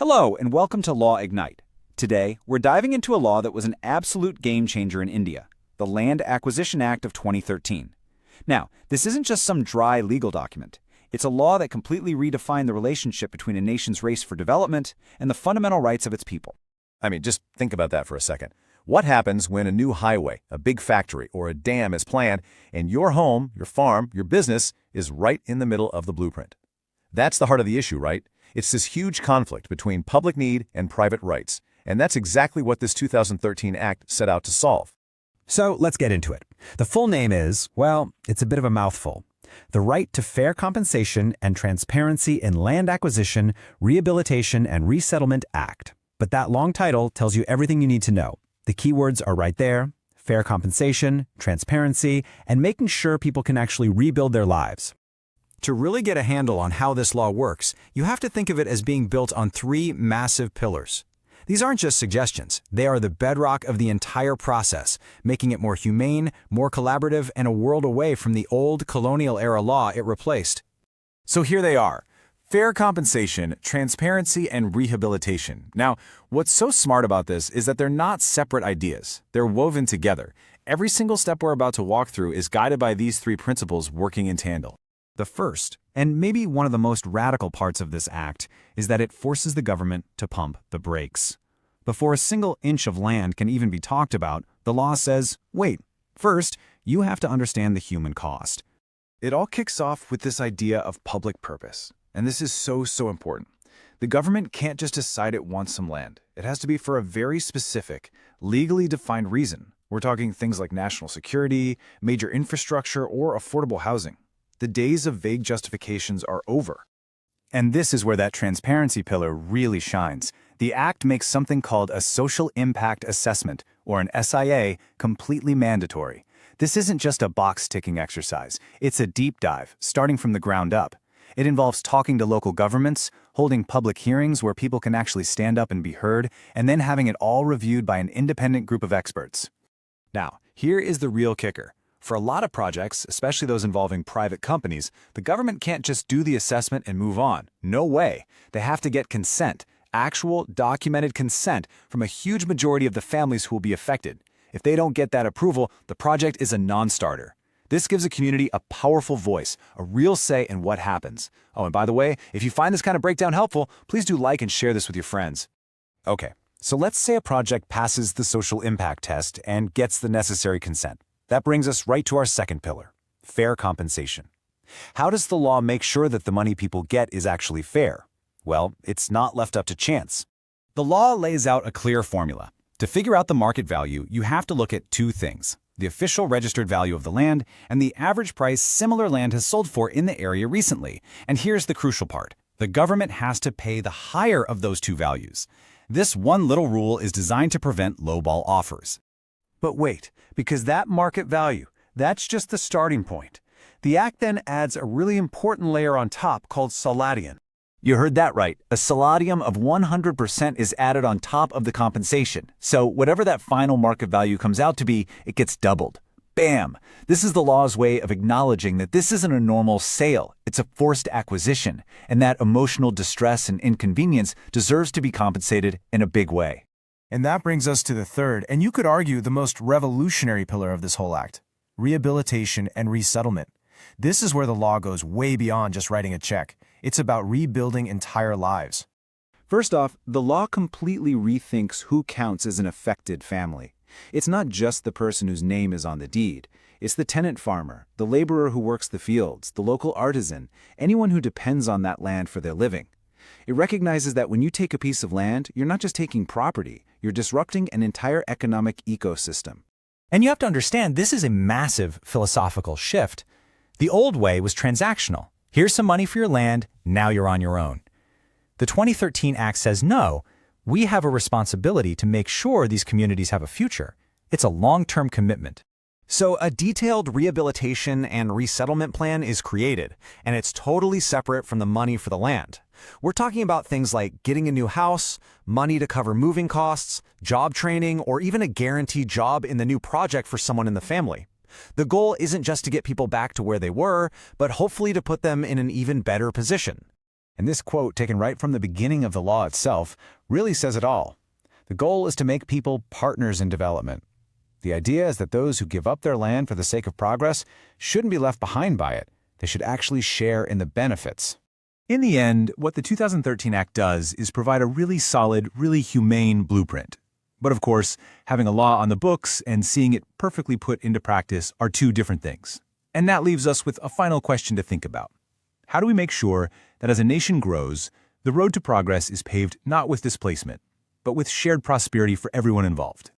Hello, and welcome to Law Ignite. Today, we're diving into a law that was an absolute game changer in India, the Land Acquisition Act of 2013. Now, this isn't just some dry legal document. It's a law that completely redefined the relationship between a nation's race for development and the fundamental rights of its people. Just think about that for a second. What happens when a new highway, a big factory, or a dam is planned, and your home, your farm, your business is right in the middle of the blueprint? That's the heart of the issue, right? It's this huge conflict between public need and private rights, and that's exactly what this 2013 Act set out to solve. So let's get into it. The full name is, well, it's a bit of a mouthful. The Right to Fair Compensation and Transparency in Land Acquisition, Rehabilitation, and Resettlement Act. But that long title tells you everything you need to know. The keywords are right there: fair compensation, transparency, and making sure people can actually rebuild their lives. To really get a handle on how this law works, you have to think of it as being built on three massive pillars. These aren't just suggestions. They are the bedrock of the entire process, making it more humane, more collaborative, and a world away from the old colonial-era law it replaced. So here they are: fair compensation, transparency, and rehabilitation. Now, what's so smart about this is that they're not separate ideas. They're woven together. Every single step we're about to walk through is guided by these three principles working in tandem. The first, and maybe one of the most radical parts of this act, is that it forces the government to pump the brakes. Before a single inch of land can even be talked about, the law says, wait, first, you have to understand the human cost. It all kicks off with this idea of public purpose. And this is so important. The government can't just decide it wants some land. It has to be for a very specific, legally defined reason. We're talking things like national security, major infrastructure, or affordable housing. The days of vague justifications are over. And this is where that transparency pillar really shines. The Act makes something called a Social Impact Assessment, or an SIA, completely mandatory. This isn't just a box-ticking exercise. It's a deep dive, starting from the ground up. It involves talking to local governments, holding public hearings where people can actually stand up and be heard, and then having it all reviewed by an independent group of experts. Now, here is the real kicker. For a lot of projects, especially those involving private companies, the government can't just do the assessment and move on. No way. They have to get consent, actual documented consent from a huge majority of the families who will be affected. If they don't get that approval, the project is a non-starter. This gives a community a powerful voice, a real say in what happens. Oh, and by the way, if you find this kind of breakdown helpful, please do like and share this with your friends. Okay, so let's say a project passes the social impact test and gets the necessary consent. That brings us right to our second pillar: fair compensation. How does the law make sure that the money people get is actually fair? Well, it's not left up to chance. The law lays out a clear formula. To figure out the market value, you have to look at two things: the official registered value of the land and the average price similar land has sold for in the area recently. And here's the crucial part: the government has to pay the higher of those two values. This one little rule is designed to prevent lowball offers. But wait, because that market value, that's just the starting point. The Act then adds a really important layer on top called saladium. You heard that right. A saladium of 100% is added on top of the compensation. So whatever that final market value comes out to be, it gets doubled. Bam! This is the law's way of acknowledging that this isn't a normal sale. It's a forced acquisition, and that emotional distress and inconvenience deserves to be compensated in a big way. And that brings us to the third, and you could argue the most revolutionary pillar of this whole act: rehabilitation and resettlement. This is where the law goes way beyond just writing a check. It's about rebuilding entire lives. First off, the law completely rethinks who counts as an affected family. It's not just the person whose name is on the deed. It's the tenant farmer, the laborer who works the fields, the local artisan, anyone who depends on that land for their living. It recognizes that when you take a piece of land, you're not just taking property, you're disrupting an entire economic ecosystem. And you have to understand, this is a massive philosophical shift. The old way was transactional. Here's some money for your land, now you're on your own. The 2013 Act says no, we have a responsibility to make sure these communities have a future. It's a long-term commitment. So a detailed rehabilitation and resettlement plan is created, and it's totally separate from the money for the land. We're talking about things like getting a new house, money to cover moving costs, job training, or even a guaranteed job in the new project for someone in the family. The goal isn't just to get people back to where they were, but hopefully to put them in an even better position. And this quote, taken right from the beginning of the law itself, really says it all. The goal is to make people partners in development. The idea is that those who give up their land for the sake of progress shouldn't be left behind by it. They should actually share in the benefits. In the end, what the 2013 Act does is provide a really solid, really humane blueprint. But of course, having a law on the books and seeing it perfectly put into practice are two different things. And that leaves us with a final question to think about. How do we make sure that as a nation grows, the road to progress is paved not with displacement, but with shared prosperity for everyone involved?